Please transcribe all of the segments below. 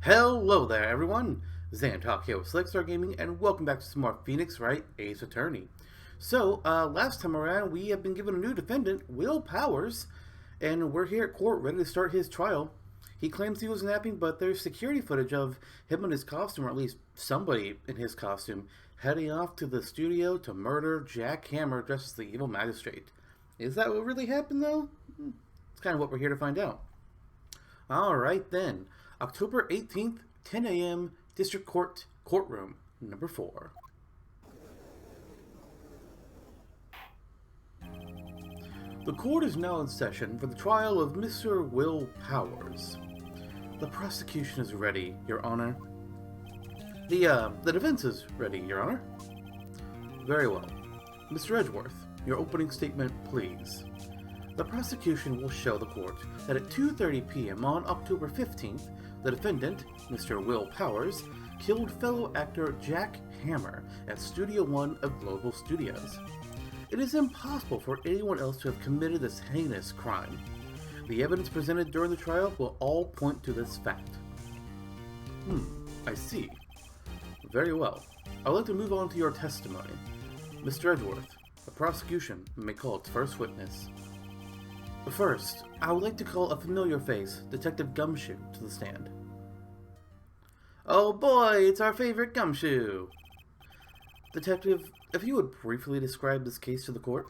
Hello there, everyone! Xantalk here with Slickstar Gaming, and welcome back to some more Phoenix Wright Ace Attorney. So, last time around, we have been given a new defendant, Will Powers, and we're here at court ready to start his trial. He claims he was napping, but there's security footage of him in his costume, or at least somebody in his costume, heading off to the studio to murder Jack Hammer dressed as the evil magistrate. Is that what really happened, though? It's kind of what we're here to find out. Alright then. October 18th, 10 a.m., District Court, Courtroom, number 4. The court is now in session for the trial of Mr. Will Powers. The prosecution is ready, Your Honor. The defense is ready, Your Honor. Very well. Mr. Edgeworth, your opening statement, please. The prosecution will show the court that at 2:30 p.m. on October 15th, the defendant, Mr. Will Powers, killed fellow actor Jack Hammer at Studio One of Global Studios. It is impossible for anyone else to have committed this heinous crime. The evidence presented during the trial will all point to this fact. I see. Very well. I would like to move on to your testimony. Mr. Edgeworth, the prosecution may call its first witness. First, I would like to call a familiar face, Detective Gumshoe, to the stand. Oh boy, it's our favorite Gumshoe! Detective, if you would briefly describe this case to the court?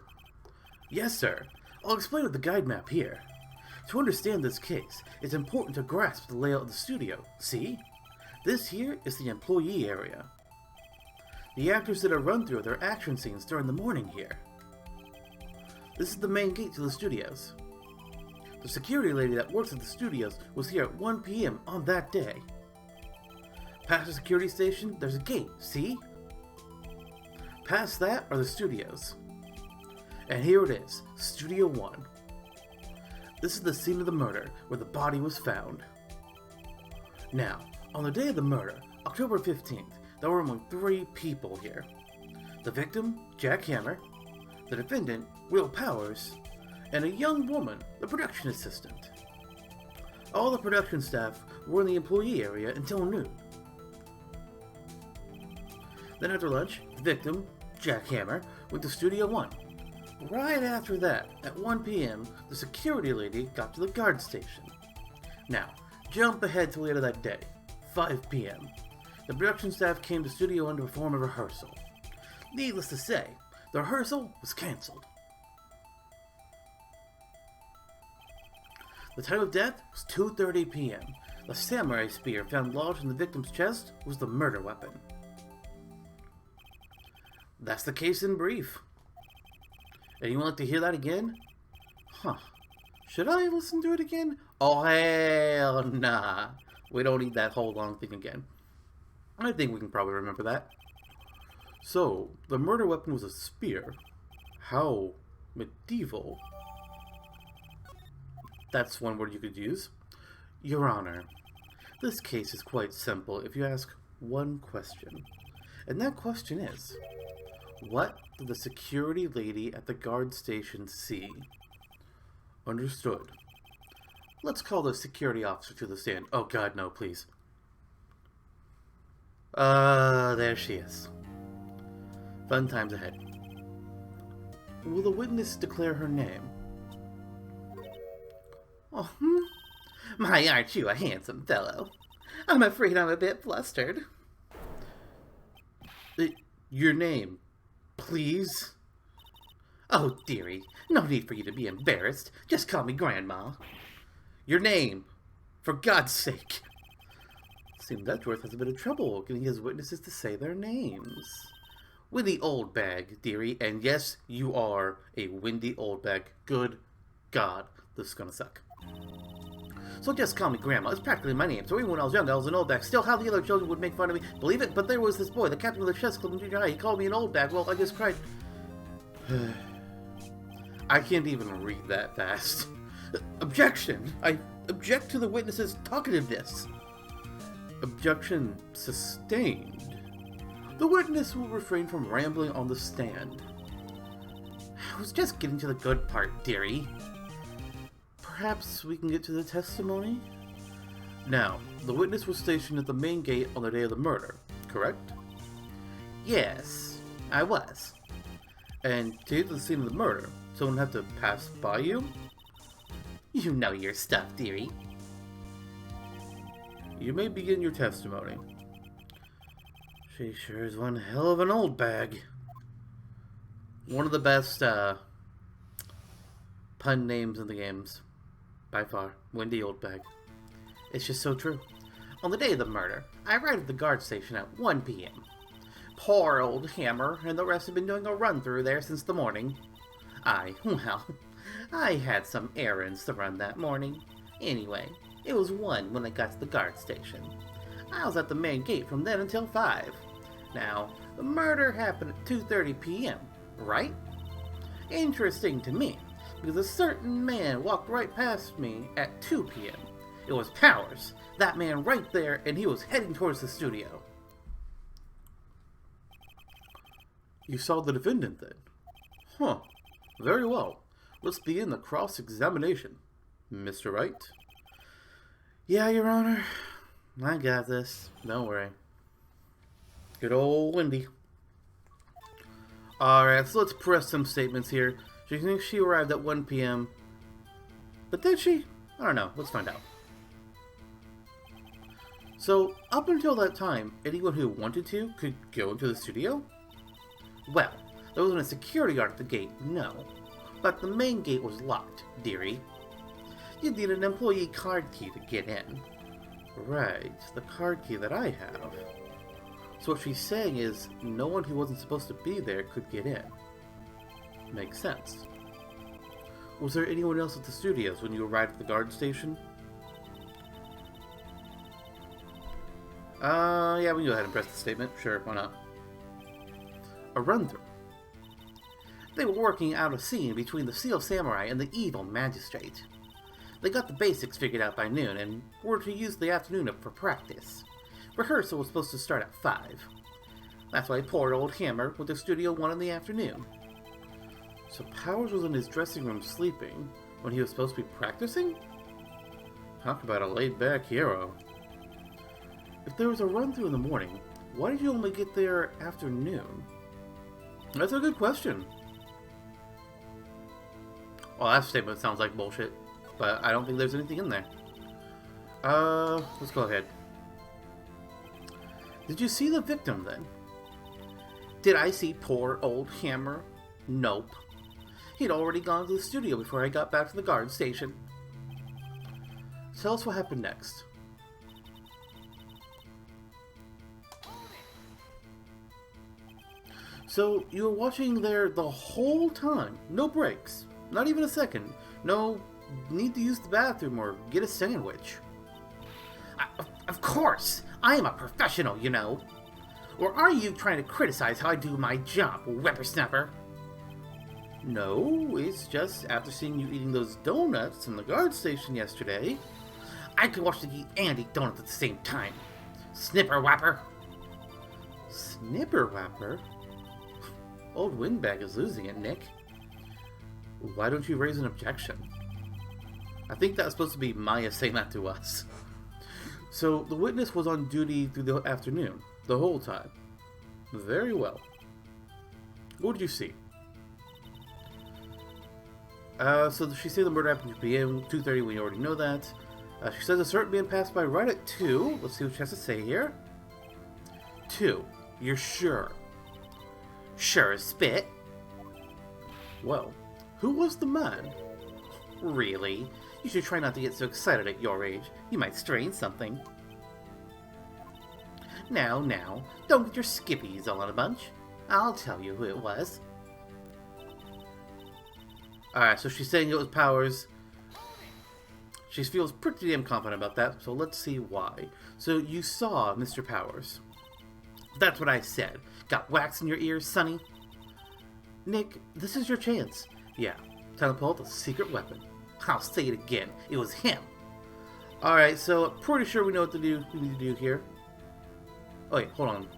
Yes, sir. I'll explain with the guide map here. To understand this case, it's important to grasp the layout of the studio. See? This here is the employee area. The actors did a run-through of their action scenes during the morning here. This is the main gate to the studios. The security lady that works at the studios was here at 1 p.m. on that day. Past the security station, there's a gate, see? Past that are the studios. And here it is, Studio 1. This is the scene of the murder, where the body was found. Now, on the day of the murder, October 15th, there were only 3 people here. The victim, Jack Hammer, the defendant, Will Powers, and a young woman, the production assistant. All the production staff were in the employee area until noon. Then after lunch, the victim, Jack Hammer, went to Studio 1. Right after that, at 1 p.m., the security lady got to the guard station. Now, jump ahead to later that day, 5 p.m. The production staff came to Studio 1 to perform a rehearsal. Needless to say, the rehearsal was cancelled. The time of death was 2:30 p.m. The samurai spear found lodged in the victim's chest was the murder weapon. That's the case in brief. Anyone like to hear that again? Should I listen to it again? Oh, hell nah. We don't need that whole long thing again. I think we can probably remember that. So, the murder weapon was a spear. How medieval. That's one word you could use. Your Honor, this case is quite simple if you ask one question. And that question is, what did the security lady at the guard station see? Understood. Let's call the security officer to the stand. Oh god, no, please. There she is. Fun times ahead. Will the witness declare her name? Oh, my, aren't you a handsome fellow? I'm afraid I'm a bit flustered. Your name, please? Oh, dearie, no need for you to be embarrassed. Just call me Grandma. Your name, for God's sake. Seems Edgeworth has a bit of trouble getting his witnesses to say their names. Windy Old Bag, dearie, and yes, you are a windy old bag. Good God, this is gonna suck. So just call me Grandma. It's practically my name. So even when I was young, I was an old bag. Still, how the other children would make fun of me. Believe it? But there was this boy, the captain of the chess club in junior high. He called me an old bag. Well, I just cried. I can't even read that fast. Objection! I object to the witness's talkativeness. Objection sustained. The witness will refrain from rambling on the stand. I was just getting to the good part, dearie. Perhaps we can get to the testimony? Now, the witness was stationed at the main gate on the day of the murder, correct? Yes, I was. And to get to the scene of the murder, someone had to pass by you? You know your stuff, dearie. You may begin your testimony. She sure is one hell of an old bag. One of the best pun names in the games. By far. Windy Old Bag. It's just so true. On the day of the murder, I arrived at the guard station at 1 p.m. Poor old Hammer and the rest have been doing a run-through there since the morning. I had some errands to run that morning. Anyway, it was 1 when I got to the guard station. I was at the main gate from then until 5. Now, the murder happened at 2:30 p.m., right? Interesting to me, because a certain man walked right past me at 2 p.m. It was Powers, that man right there, and he was heading towards the studio. You saw the defendant then? Huh. Very well. Let's begin the cross-examination. Mr. Wright? Yeah, Your Honor. I got this. Don't worry. Good old Wendy. Alright, so let's press some statements here. She thinks she arrived at 1 p.m. But did she? I don't know. Let's find out. So, up until that time, anyone who wanted to could go into the studio? Well, there wasn't a security guard at the gate, no. But the main gate was locked, dearie. You'd need an employee card key to get in. Right, the card key that I have. So what she's saying is, no one who wasn't supposed to be there could get in. Makes sense. Was there anyone else at the studios when you arrived at the guard station? Yeah, we can go ahead and press the statement. Sure, why not? A run-through. They were working out a scene between the Seal Samurai and the evil magistrate. They got the basics figured out by noon and were to use the afternoon up for practice. Rehearsal was supposed to start at 5. That's why poor old Hammer went to Studio 1 in the afternoon. So Powers was in his dressing room sleeping when he was supposed to be practicing? Talk about a laid-back hero. If there was a run-through in the morning, why did you only get there after noon? That's a good question. Well, that statement sounds like bullshit, but I don't think there's anything in there. Let's go ahead. Did you see the victim then? Did I see poor old Hammer? Nope. He'd already gone to the studio before I got back to the guard station. Tell us what happened next. So, you were watching there the whole time? No breaks? Not even a second? No need to use the bathroom or get a sandwich? Of course! I am a professional, you know! Or are you trying to criticize how I do my job, whippersnapper? No, it's just after seeing you eating those donuts in the guard station yesterday, I could watch you eat and eat donuts at the same time. Snipper-whapper! Snipper-whapper? Old Windbag is losing it, Nick. Why don't you raise an objection? I think that's supposed to be Maya saying that to us. So, the witness was on duty through the afternoon, the whole time. Very well. What did you see? So she said the murder happened at 2 p.m., 2:30, we already know that. She says a certain man passed by right at 2. Let's see what she has to say here. 2. You're sure? Sure as spit. Well, who was the man? Really? You should try not to get so excited at your age. You might strain something. Now, don't get your skippies all in a bunch. I'll tell you who it was. Alright, so she's saying it was Powers. She feels pretty damn confident about that, so let's see why. So you saw Mr. Powers. That's what I said. Got wax in your ears, Sonny? Nick, this is your chance. Yeah, time to pull out the secret weapon. I'll say it again. It was him. Alright, so pretty sure we know what we need to do here. Oh wait, hold on.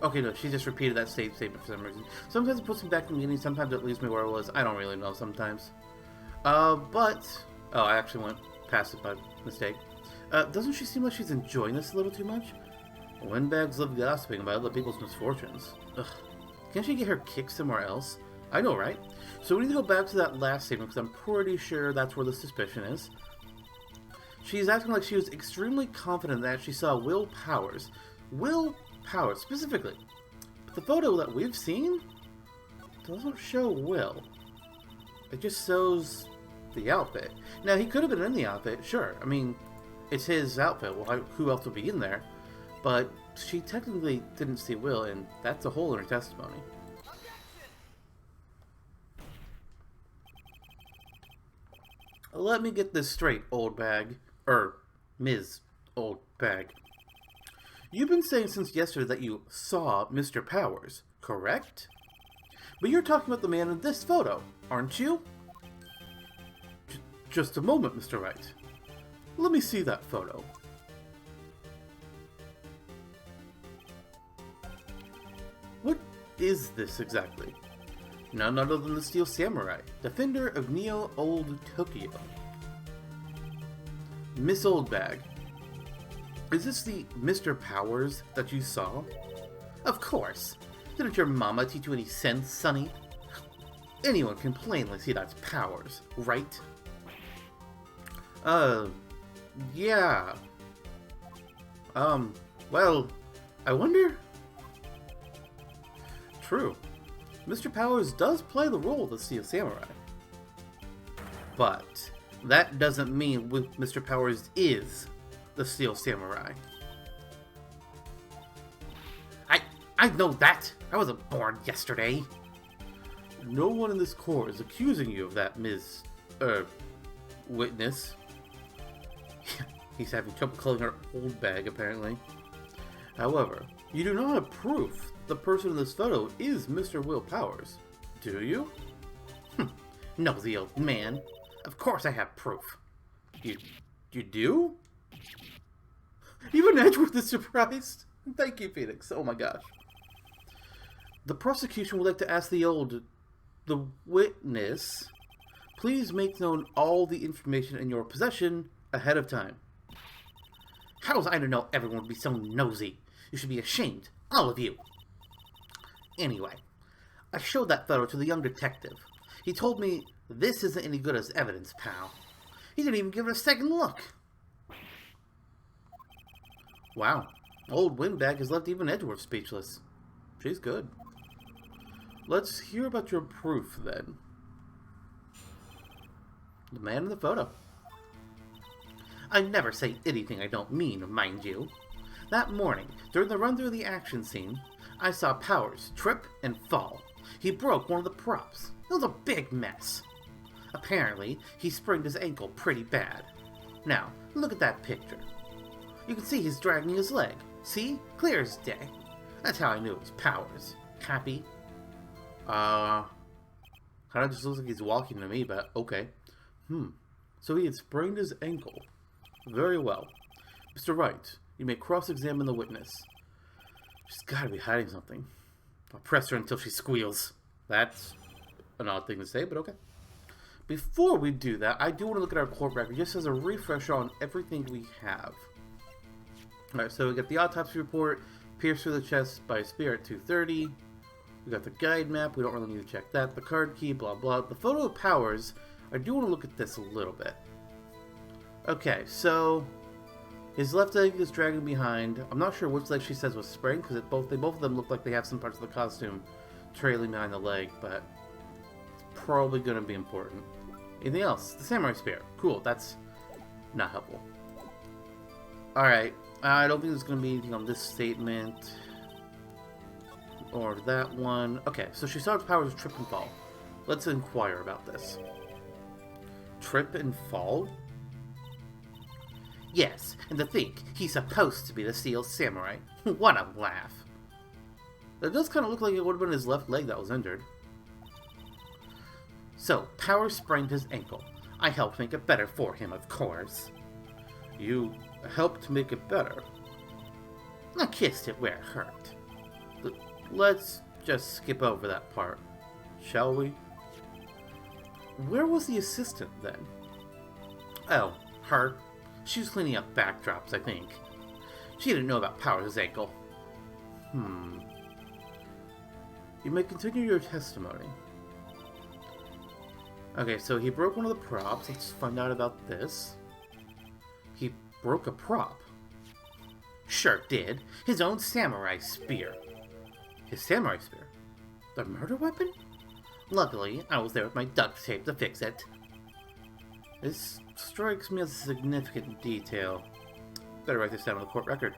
Okay, no, she just repeated that statement for some reason. Sometimes it puts me back in the beginning, sometimes it leaves me where I was. I don't really know sometimes. Oh, I actually went past it by mistake. Doesn't she seem like she's enjoying this a little too much? Windbags love gossiping about other people's misfortunes. Ugh. Can't she get her kick somewhere else? I know, right? So we need to go back to that last statement, because I'm pretty sure that's where the suspicion is. She's acting like she was extremely confident that she saw Will Powers. Will Powers, specifically. But the photo that we've seen doesn't show Will. It just shows the outfit. Now, he could have been in the outfit, sure. I mean, it's his outfit. Well, who else would be in there? But she technically didn't see Will, and that's a hole in her testimony. Let me get this straight, old bag. Ms. Old Bag. You've been saying since yesterday that you saw Mr. Powers, correct? But you're talking about the man in this photo, aren't you? Just a moment, Mr. Wright. Let me see that photo. What is this exactly? None other than the Steel Samurai, defender of Neo Old Tokyo. Miss Oldbag, is this the Mr. Powers that you saw? Of course. Didn't your mama teach you any sense, sonny? Anyone can plainly see that's Powers, right? Yeah. Well, I wonder... True. Mr. Powers does play the role of the Steel Samurai. But that doesn't mean Mr. Powers is the Steel Samurai. I know that! I wasn't born yesterday! No one in this court is accusing you of that, Ms. Witness. He's having trouble calling her old bag, apparently. However, you do not have proof the person in this photo is Mr. Will Powers, do you? Nosy old man. Of course I have proof. You do? Even Edgeworth is surprised. Thank you, Phoenix. Oh my gosh. The prosecution would like to ask the witness, please make known all the information in your possession ahead of time. How was I to know everyone would be so nosy? You should be ashamed, all of you. Anyway, I showed that photo to the young detective. He told me this isn't any good as evidence, pal. He didn't even give it a second look. Wow, old Windbag has left even Edgeworth speechless. She's good. Let's hear about your proof, then. The man in the photo. I never say anything I don't mean, mind you. That morning, during the run through the action scene, I saw Powers trip and fall. He broke one of the props. It was a big mess. Apparently, he sprained his ankle pretty bad. Now, look at that picture. You can see he's dragging his leg. See? Clear as day. That's how I knew it was Powers. Happy? Kinda just looks like he's walking to me, but okay. So he had sprained his ankle. Very well. Mr. Wright, you may cross-examine the witness. She's gotta be hiding something. I'll press her until she squeals. That's an odd thing to say, but okay. Before we do that, I do want to look at our court record just as a refresher on everything we have. Alright, so we got the autopsy report, pierced through the chest by a spear at 2:30. We got the guide map, we don't really need to check that. The card key, blah blah. The photo of Powers, I do want to look at this a little bit. Okay, so his left leg is dragging behind. I'm not sure which leg she says was sprained, because both of them look like they have some parts of the costume trailing behind the leg, but it's probably going to be important. Anything else? The samurai spear. Cool, that's not helpful. Alright, I don't think there's going to be anything on this statement. Or that one. Okay, so she saw Powers trip and fall. Let's inquire about this. Trip and fall? Yes, and to think he's supposed to be the Steel Samurai. What a laugh. That does kind of look like it would have been his left leg that was injured. So, Powers sprained his ankle. I helped make it better for him, of course. You helped make it better? I kissed it where it hurt. Let's just skip over that part, shall we? Where was the assistant, then? Oh, her. She was cleaning up backdrops, I think. She didn't know about Powers' ankle. You may continue your testimony. Okay, so he broke one of the props. Let's find out about this. He broke a prop. Sure did. His own samurai spear. His samurai spear? The murder weapon? Luckily, I was there with my duct tape to fix it. This strikes me as a significant detail. Better write this down on the court record.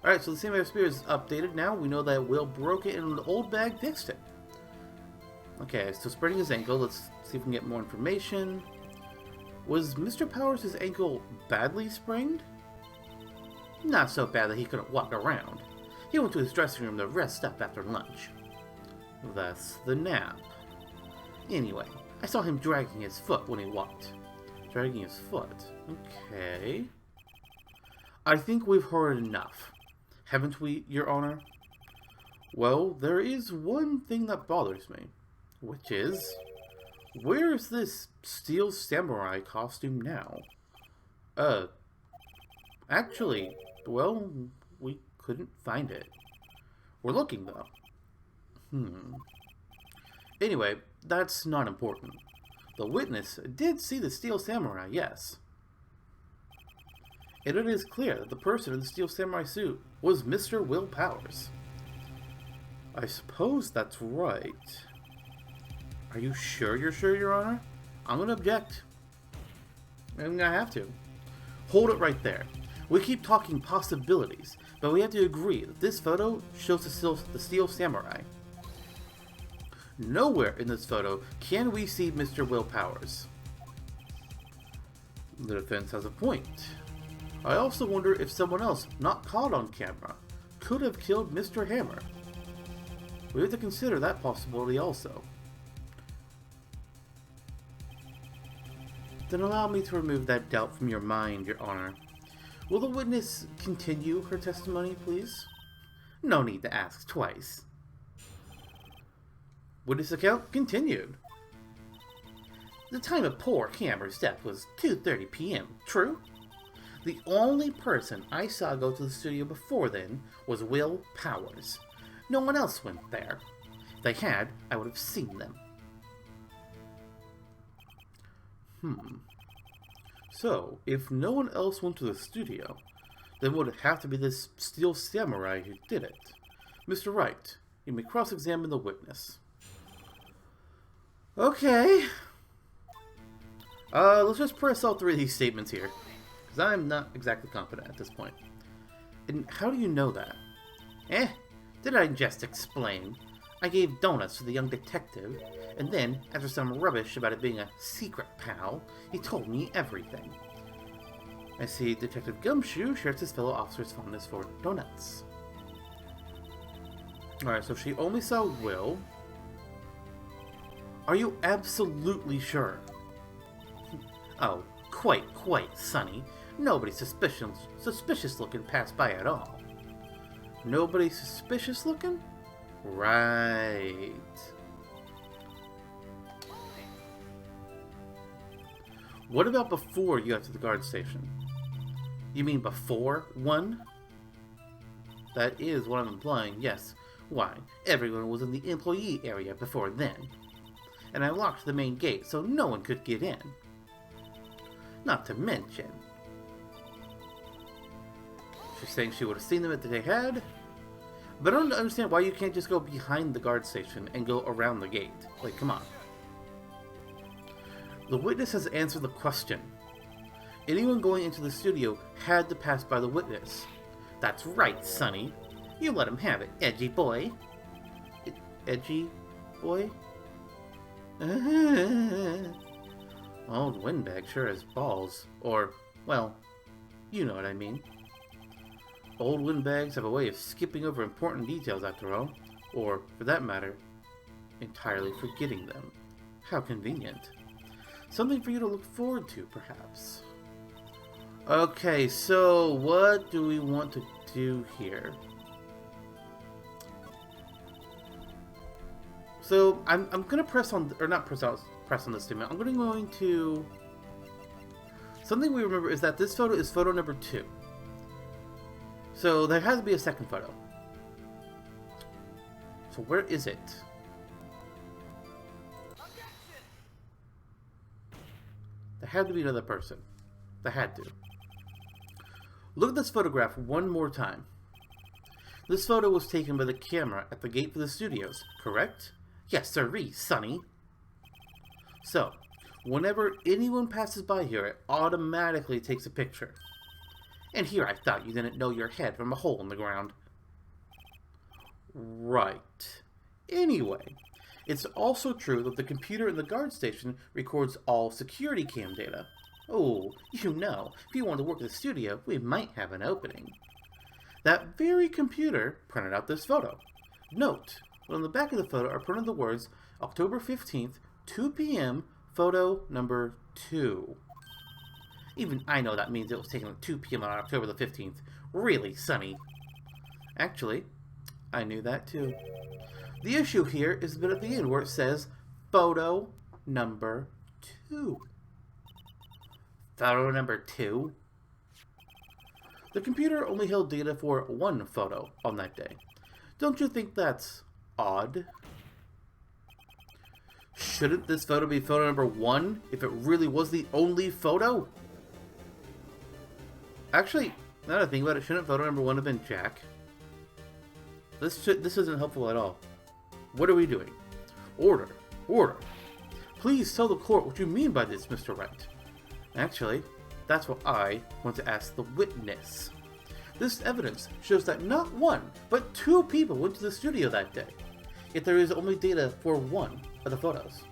Alright, so the samurai spear is updated now. We know that Will broke it and the old bag fixed it. Okay, so spraining his ankle. Let's see if we can get more information. Was Mr. Powers' ankle badly sprained? Not so bad that he couldn't walk around. He went to his dressing room to rest up after lunch. That's the nap. Anyway, I saw him dragging his foot when he walked. Dragging his foot. Okay. I think we've heard enough. Haven't we, Your Honor? Well, there is one thing that bothers me. Which is... where is this steel samurai costume now? Actually, well, we couldn't find it. We're looking, though. Anyway, that's not important. The witness did see the steel samurai, yes. And it is clear that the person in the steel samurai suit was Mr. Will Powers. I suppose that's right. Are you sure you're sure, Your Honor? I'm gonna object. I'm gonna have to. Hold it right there. We keep talking possibilities, but we have to agree that this photo shows the steel samurai. Nowhere in this photo can we see Mr. Will Powers. The defense has a point. I also wonder if someone else, not caught on camera, could have killed Mr. Hammer. We have to consider that possibility also. Then allow me to remove that doubt from your mind, Your Honor. Will the witness continue her testimony, please? No need to ask twice. Witness account continued. The time of poor Hammer's death was 2:30 p.m., true? The only person I saw go to the studio before then was Will Powers. No one else went there. If they had, I would have seen them. So, if no one else went to the studio, then would it have to be this steel samurai who did it? Mr. Wright, you may cross-examine the witness. Okay. Let's just press all three of these statements here, because I'm not exactly confident at this point. And how do you know that? Did I just explain? I gave donuts to the young detective, and then, after some rubbish about it being a secret pal, he told me everything. I see Detective Gumshoe shares his fellow officer's fondness for donuts. Alright, so she only saw Will. Are you absolutely sure? Oh, quite, Sonny. Nobody suspicious looking passed by at all. Nobody suspicious looking? Right. What about before you got to the guard station? You mean before one? That is what I'm implying, yes. Why, everyone was in the employee area before then. And I locked the main gate so no one could get in. Not to mention... She's saying she would have seen them if they had. But I don't understand why you can't just go behind the guard station and go around the gate. Like, come on. The witness has answered the question. Anyone going into the studio had to pass by the witness. That's right, Sonny. You let him have it, edgy boy. Edgy boy? Old windbag sure has balls. Or, well, you know what I mean. Old windbags have a way of skipping over important details after all. Or, for that matter, entirely forgetting them. How convenient. Something for you to look forward to, perhaps. Okay, so what do we want to do here? So I'm gonna press on, or not press on this statement. I'm going to. Something we remember is that this photo is photo number 2. So there has to be a second photo. So where is it? There had to be another person. There had to. Look at this photograph one more time. This photo was taken by the camera at the gate for the studios, correct? Yes, sirree, Sonny. So, whenever anyone passes by here, it automatically takes a picture. And here I thought you didn't know your head from a hole in the ground. Right. Anyway, it's also true that the computer in the guard station records all security cam data. Oh, you know, if you want to work at the studio, we might have an opening. That very computer printed out this photo. Note, that on the back of the photo are printed the words, October 15th, 2 p.m., photo number 2. Even I know that means it was taken at 2 p.m. on October the 15th. Really, Sonny. Actually, I knew that too. The issue here is the bit at the end where it says, photo number 2. Photo number 2? The computer only held data for one photo on that day. Don't you think that's odd? Shouldn't this photo be photo number 1 if it really was the only photo? Actually, now that I think about it, shouldn't photo number 1 have been Jack? This isn't helpful at all. What are we doing? Order. Order. Please tell the court what you mean by this, Mr. Wright. Actually, that's what I want to ask the witness. This evidence shows that not 1, but 2 people went to the studio that day. Yet there is only data for 1 of the photos.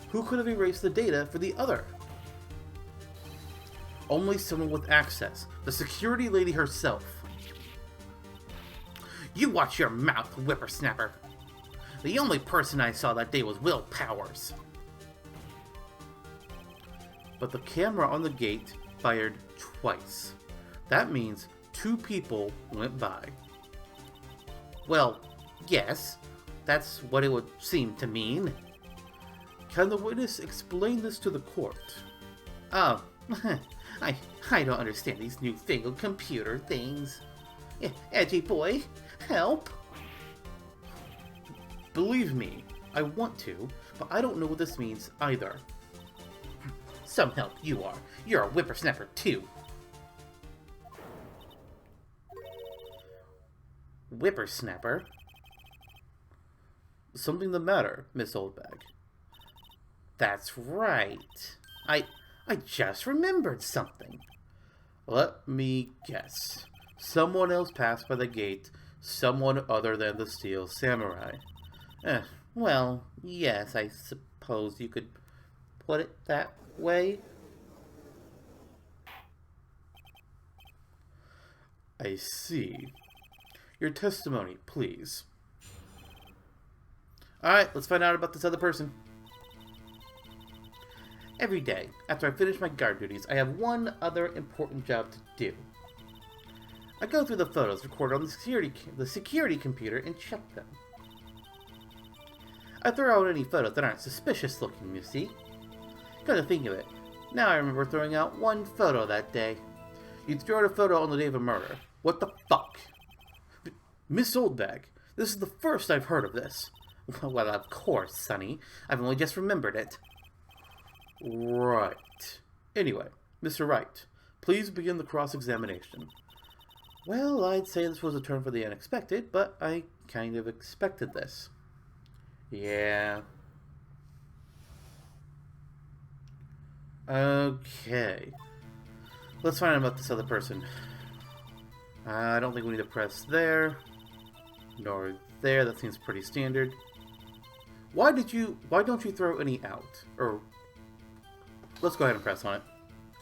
Who could have erased the data for the other? Only someone with access. The security lady herself. You watch your mouth, whippersnapper. The only person I saw that day was Will Powers. But the camera on the gate fired twice. That means 2 people went by. Well, yes, that's what it would seem to mean. Can the witness explain this to the court? Oh, I don't understand these newfangled computer things. Edgy boy, help! Believe me, I want to, but I don't know what this means either. Some help you are. You're a whippersnapper too. Whippersnapper? Something the matter, Miss Oldbag? That's right. I just remembered something. Let me guess. Someone else passed by the gate, someone other than the Steel Samurai. Well, yes, I suppose you could put it that way. I see. Your testimony, please. Alright, let's find out about this other person. Every day, after I finish my guard duties, I have one other important job to do. I go through the photos recorded on the security computer and check them. I throw out any photos that aren't suspicious looking, you see. Come to think of it, now I remember throwing out one photo that day. You threw out a photo on the day of a murder. What the fuck? Miss Oldbag, this is the first I've heard of this. Well, of course, Sonny. I've only just remembered it. Right. Anyway, Mr. Wright, please begin the cross-examination. Well, I'd say this was a turn for the unexpected, but I kind of expected this. Yeah. Okay. Let's find out about this other person. I don't think we need to press there. Nor there. That seems pretty standard. Why don't you throw any out? Or let's go ahead and press on it.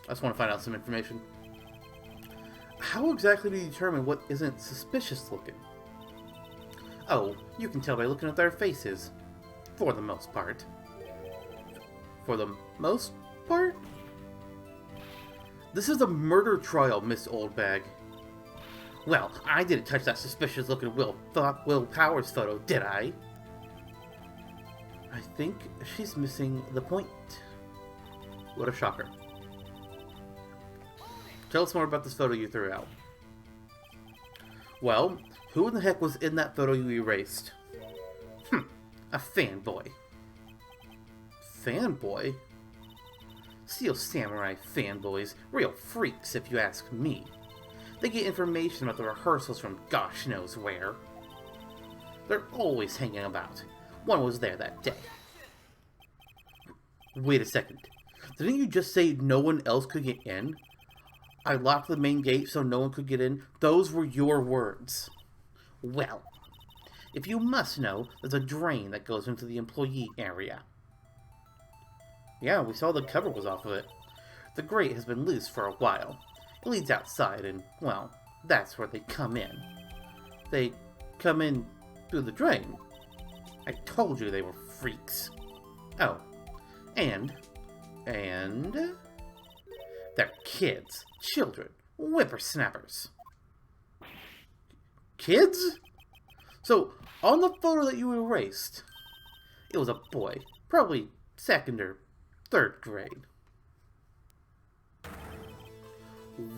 I just want to find out some information. How exactly do you determine what isn't suspicious looking? Oh, you can tell by looking at their faces. For the most part. For the most part? This is a murder trial, Miss Oldbag. Well, I didn't touch that suspicious looking Will Powers photo, did I? I think she's missing the point. What a shocker. Tell us more about this photo you threw out. Well, who in the heck was in that photo you erased? A fanboy. Fanboy? Steel Samurai fanboys, real freaks if you ask me. They get information about the rehearsals from gosh knows where. They're always hanging about. One was there that day. Wait a second. Didn't you just say no one else could get in? I locked the main gate so no one could get in. Those were your words. Well, if you must know, there's a drain that goes into the employee area. Yeah, we saw the cover was off of it. The grate has been loose for a while. It leads outside and, well, that's where they come in. They come in through the drain. I told you they were freaks. Oh, and they're kids, children, whippersnappers. Kids? So, on the photo that you erased, it was a boy, probably 2nd or 3rd grade.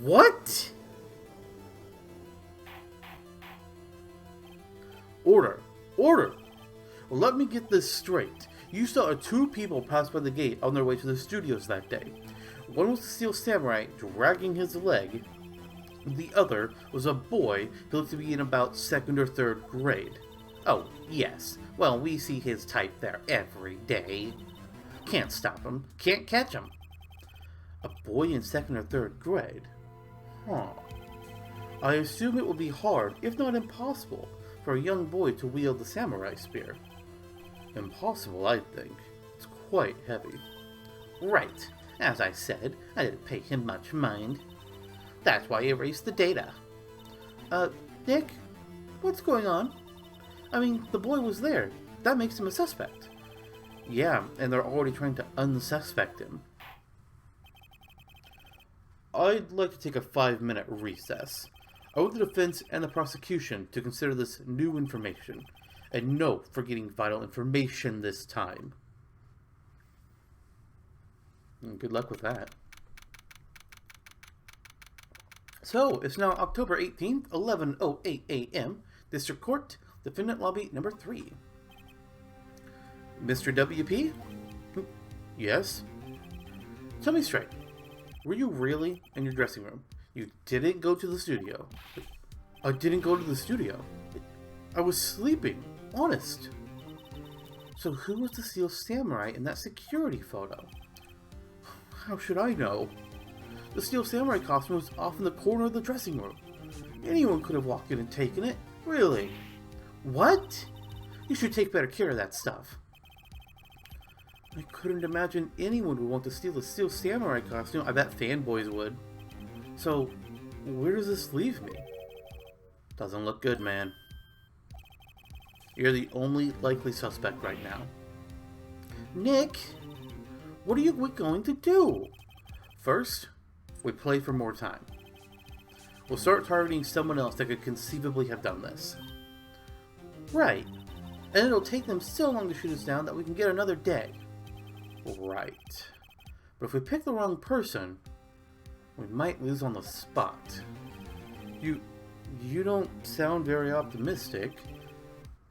What? Order. Order! Well, let me get this straight. You saw 2 people pass by the gate on their way to the studios that day. One was the Steel Samurai dragging his leg. The other was a boy who looked to be in about 2nd or 3rd grade. Oh, yes. Well, we see his type there every day. Can't stop him. Can't catch him. A boy in 2nd or 3rd grade? Huh. I assume it would be hard, if not impossible, for a young boy to wield the samurai spear. Impossible, I think. It's quite heavy. Right. As I said, I didn't pay him much mind. That's why I erased the data. Nick? What's going on? I mean, the boy was there. That makes him a suspect. Yeah, and they're already trying to unsuspect him. I'd like to take a 5-minute recess. I want the defense and the prosecution to consider this new information. And no forgetting vital information this time. And good luck with that. So, it's now October 18th, 11:08 a.m. District Court, Defendant Lobby number 3. Mr. WP? Yes? Tell me straight. Were you really in your dressing room? You didn't go to the studio. I didn't go to the studio. I was sleeping. Honest. So who was the Steel Samurai in that security photo? How should I know? The Steel Samurai costume was off in the corner of the dressing room. Anyone could have walked in and taken it. Really? What? You should take better care of that stuff. I couldn't imagine anyone would want to steal the Steel Samurai costume. I bet fanboys would. So, where does this leave me? Doesn't look good, man. You're the only likely suspect right now. Nick, what are you going to do? First, we play for more time. We'll start targeting someone else that could conceivably have done this. Right. And it'll take them so long to shoot us down that we can get another day. Right. But if we pick the wrong person, we might lose on the spot. You don't sound very optimistic.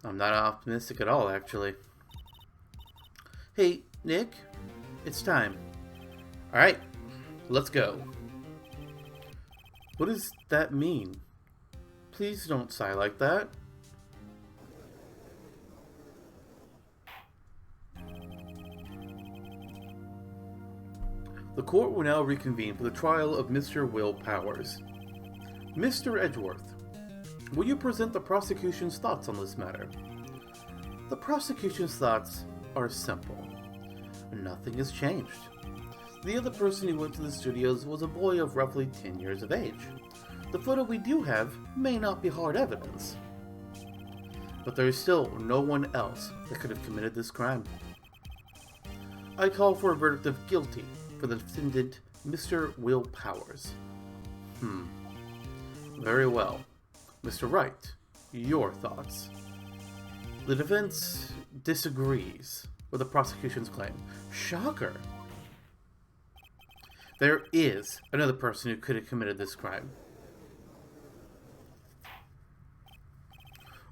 I'm not optimistic at all, actually. Hey, Nick, it's time. Alright, let's go. What does that mean? Please don't sigh like that. The court will now reconvene for the trial of Mr. Will Powers. Mr. Edgeworth, will you present the prosecution's thoughts on this matter? The prosecution's thoughts are simple. Nothing has changed. The other person who went to the studios was a boy of roughly 10 years of age. The photo we do have may not be hard evidence. But there is still no one else that could have committed this crime. I call for a verdict of guilty for the defendant, Mr. Will Powers. Very well. Mr. Wright, your thoughts? The defense disagrees with the prosecution's claim. Shocker! There is another person who could have committed this crime.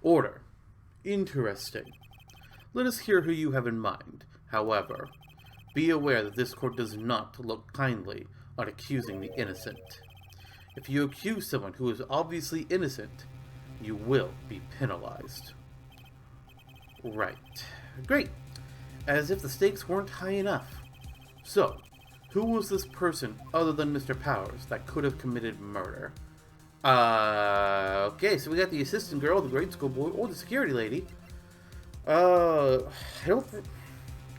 Order. Interesting. Let us hear who you have in mind. However, be aware that this court does not look kindly on accusing the innocent. If you accuse someone who is obviously innocent, you will be penalized. Right. Great. As if the stakes weren't high enough. So, who was this person other than Mr. Powers that could have committed murder? Okay, so we got the assistant girl, the grade school boy, or the security lady. I don't...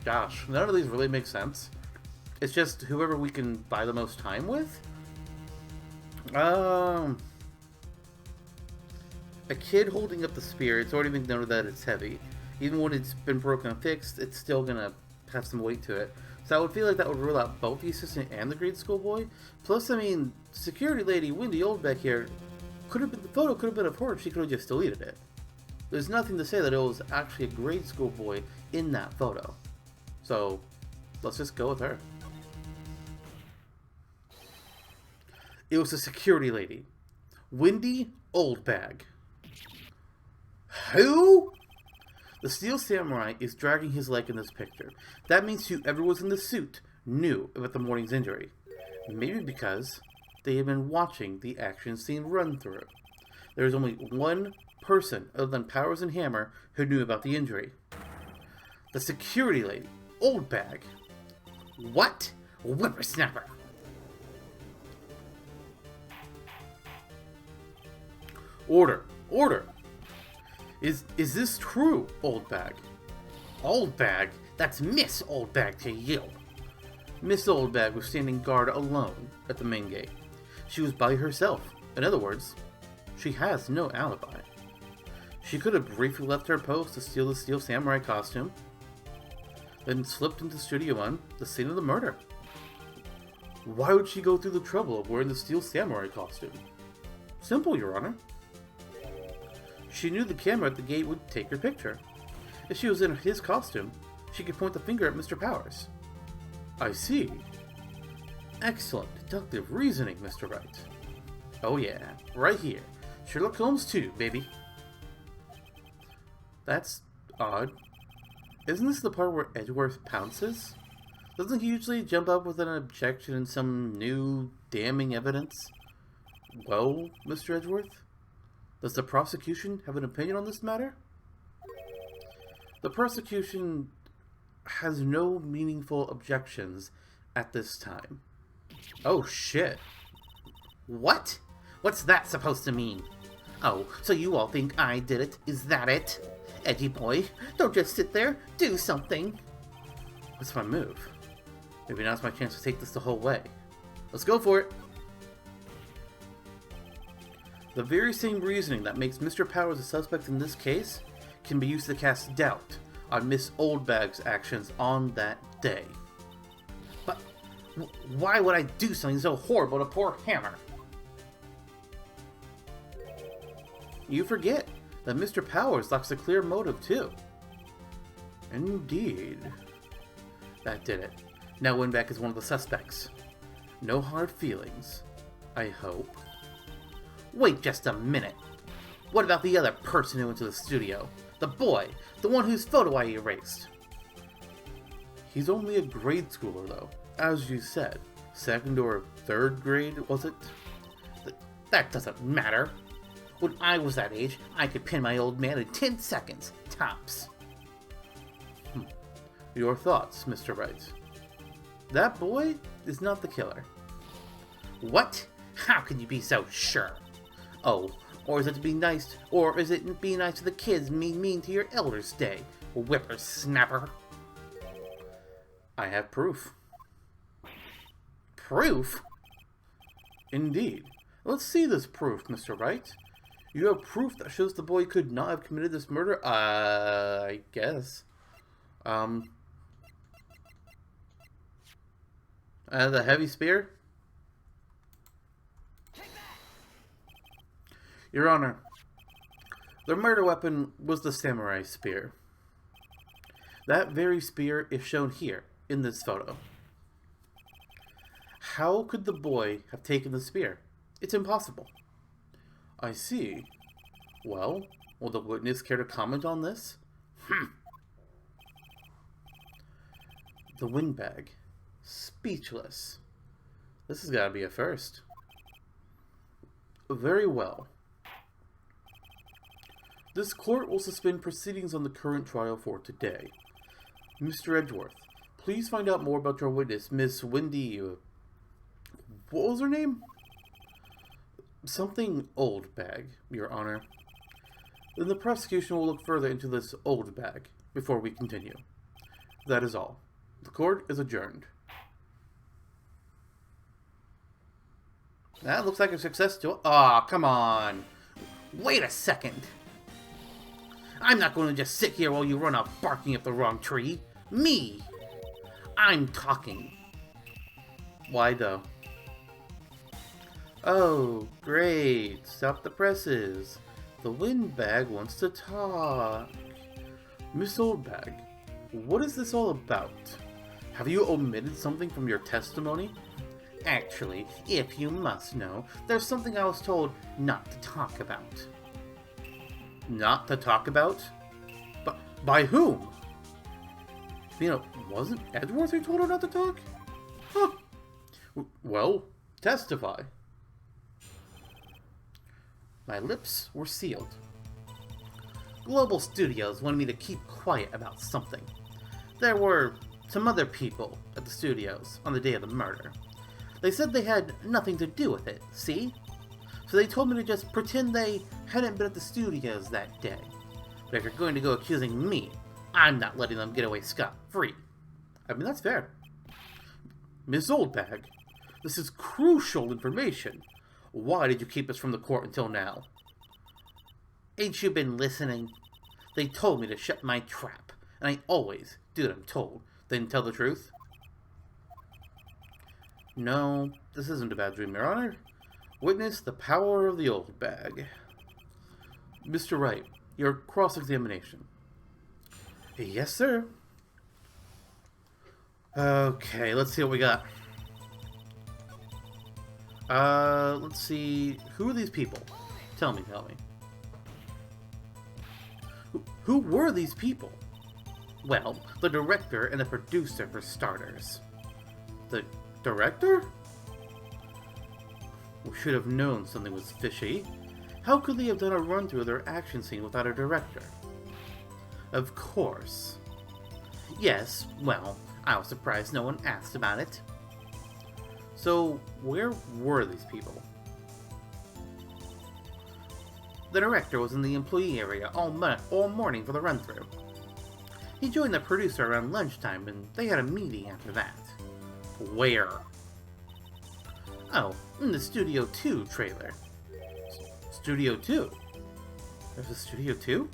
Gosh, none of these really make sense. It's just whoever we can buy the most time with? A kid holding up the spear, it's already been noted that it's heavy. Even when it's been broken and fixed, it's still gonna have some weight to it. So I would feel like that would rule out both the assistant and the grade school boy. Plus, I mean, security lady Wendy Oldbeck here, the photo could have been of her, she could have just deleted it. There's nothing to say that it was actually a grade school boy in that photo. So, let's just go with her. It was a security lady. Wendy Oldbag. Who? The Steel Samurai is dragging his leg in this picture. That means whoever was in the suit knew about the morning's injury. Maybe because they had been watching the action scene run through. There is only one person other than Powers and Hammer who knew about the injury. The security lady, Oldbag. What? Whippersnapper. Order. Order. Is this true, Oldbag? Oldbag? That's Miss Oldbag to you. Miss Oldbag was standing guard alone at the main gate. She was by herself. In other words, she has no alibi. She could have briefly left her post to steal the Steel Samurai costume, then slipped into Studio 1, the scene of the murder. Why would she go through the trouble of wearing the Steel Samurai costume? Simple, Your Honor. She knew the camera at the gate would take her picture. If she was in his costume, she could point the finger at Mr. Powers. I see. Excellent deductive reasoning, Mr. Wright. Oh yeah, right here. Sherlock Holmes 2, baby. That's odd. Isn't this the part where Edgeworth pounces? Doesn't he usually jump up with an objection and some new damning evidence? Well, Mr. Edgeworth? Does the prosecution have an opinion on this matter? The prosecution has no meaningful objections at this time. Oh shit. What? What's that supposed to mean? Oh, so you all think I did it? Is that it? Edgy boy, don't just sit there. Do something. What's my move? Maybe now's my chance to take this the whole way. Let's go for it. The very same reasoning that makes Mr. Powers a suspect in this case can be used to cast doubt on Miss Oldbag's actions on that day. But why would I do something so horrible to poor Hammer? You forget that Mr. Powers lacks a clear motive too. Indeed. That did it. Now Winback is one of the suspects. No hard feelings, I hope. Wait just a minute. What about the other person who went to the studio? The boy, the one whose photo I erased. He's only a grade schooler though, as you said. Second or third grade, was it? That doesn't matter. When I was that age, I could pin my old man in 10 seconds, tops. Your thoughts, Mr. Wright? That boy is not the killer. What? How can you be so sure? Oh, or is it being nice to the kids mean to your elders day, whippersnapper? I have proof. Proof? Indeed. Let's see this proof, Mr. Wright. You have proof that shows the boy could not have committed this murder? I guess. The heavy spear? Your Honor, the murder weapon was the samurai spear. That very spear is shown here, in this photo. How could the boy have taken the spear? It's impossible. I see. Well, will the witness care to comment on this? The windbag. Speechless. This has got to be a first. Very well. This court will suspend proceedings on the current trial for today. Mr. Edgeworth, please find out more about your witness, Miss Wendy... what was her name? Something Old Bag, Your Honor. Then the prosecution will look further into this Old Bag before we continue. That is all. The court is adjourned. That looks like a success to it. Aw, come on. Wait a second. I'm not going to just sit here while you run off barking up the wrong tree. Me. I'm talking. Why though? Oh, great. Stop the presses. The windbag wants to talk. Miss Oldbag, what is this all about? Have you omitted something from your testimony? Actually, if you must know, there's something I was told not to talk about. Not to talk about? But by whom? You know, wasn't Edgeworth who told her not to talk? Huh. Well, testify. My lips were sealed. Global Studios wanted me to keep quiet about something. There were some other people at the studios on the day of the murder. They said they had nothing to do with it, see? So they told me to just pretend they hadn't been at the studios that day. But if you're going to go accusing me, I'm not letting them get away scot-free. I mean, that's fair. Ms. Oldbag, this is crucial information. Why did you keep this from the court until now? Ain't you been listening? They told me to shut my trap, and I always do what I'm told. Then tell the truth? No, this isn't a bad dream, Your Honor. Witness the power of the old bag. Mr. Wright, your cross-examination. Yes, sir. Okay, let's see what we got. Let's see. Who are these people? Tell me. Who were these people? Well, the director and the producer, for starters. The director? We should have known something was fishy. How could they have done a run-through of their action scene without a director? Of course. Yes, well, I was surprised no one asked about it. So, where were these people? The director was in the employee area all morning for the run-through. He joined the producer around lunchtime, and they had a meeting after that. Where? Oh, in the Studio 2 trailer. Studio 2? There's a Studio 2?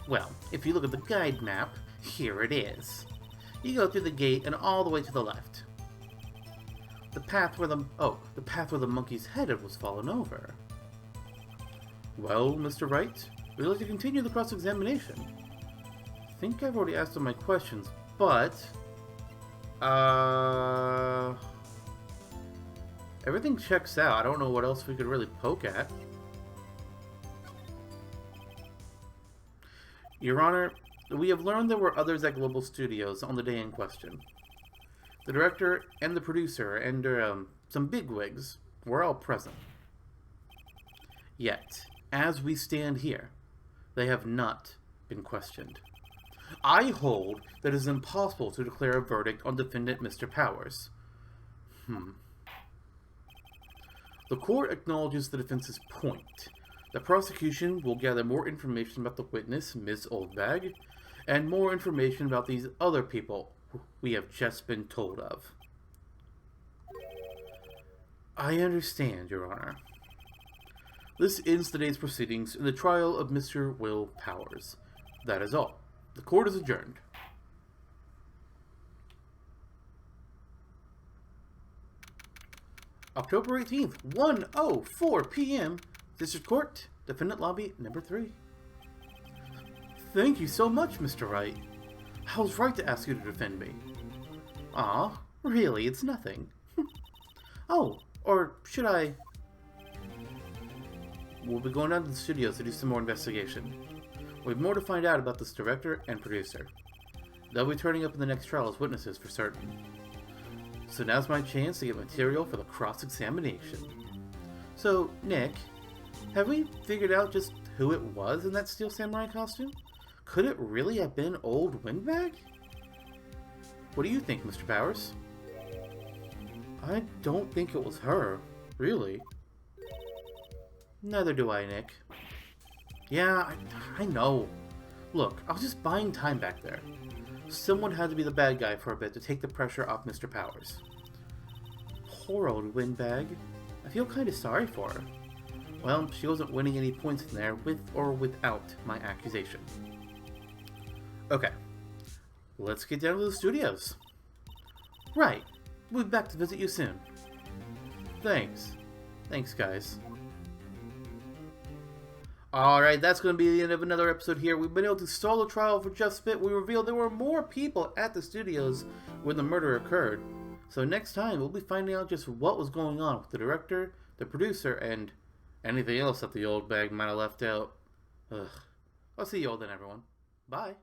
Well, if you look at the guide map, here it is. You go through the gate and all the way to the left. The path where the monkey's head was fallen over. Well, Mr. Wright, we'd like to continue the cross-examination. I think I've already asked all my questions, but... everything checks out. I don't know what else we could really poke at. Your Honor, we have learned there were others at Global Studios on the day in question. The director and the producer and some bigwigs were all present. Yet, as we stand here, they have not been questioned. I hold that it is impossible to declare a verdict on defendant Mr. Powers. The court acknowledges the defense's point. The prosecution will gather more information about the witness, Ms. Oldbag, and more information about these other people we have just been told of. I understand, Your Honor. This ends today's proceedings in the trial of Mr. Will Powers. That is all. The court is adjourned. October 18th, 1:04 p.m. District Court, Defendant Lobby number 3. Thank you so much, Mr. Wright. I was right to ask you to defend me. Ah, Really, it's nothing. Oh, or should I... We'll be going down to the studios to do some more investigation. We have more to find out about this director and producer. They'll be turning up in the next trial as witnesses for certain. So now's my chance to get material for the cross-examination. So, Nick, have we figured out just who it was in that Steel Samurai costume? Could it really have been old Windbag? What do you think, Mr. Powers? I don't think it was her, really. Neither do I, Nick. Yeah, I know. Look, I was just buying time back there. Someone had to be the bad guy for a bit to take the pressure off Mr. Powers. Poor old Windbag. I feel kind of sorry for her. Well, she wasn't winning any points in there with or without my accusation. Okay, let's get down to the studios. Right, we'll be back to visit you soon. Thanks. Thanks, guys. Alright, that's going to be the end of another episode here. We've been able to stall the trial for just a bit. We revealed there were more people at the studios when the murder occurred. So next time, we'll be finding out just what was going on with the director, the producer, and anything else that the old bag might have left out. Ugh. I'll see you all then, everyone. Bye.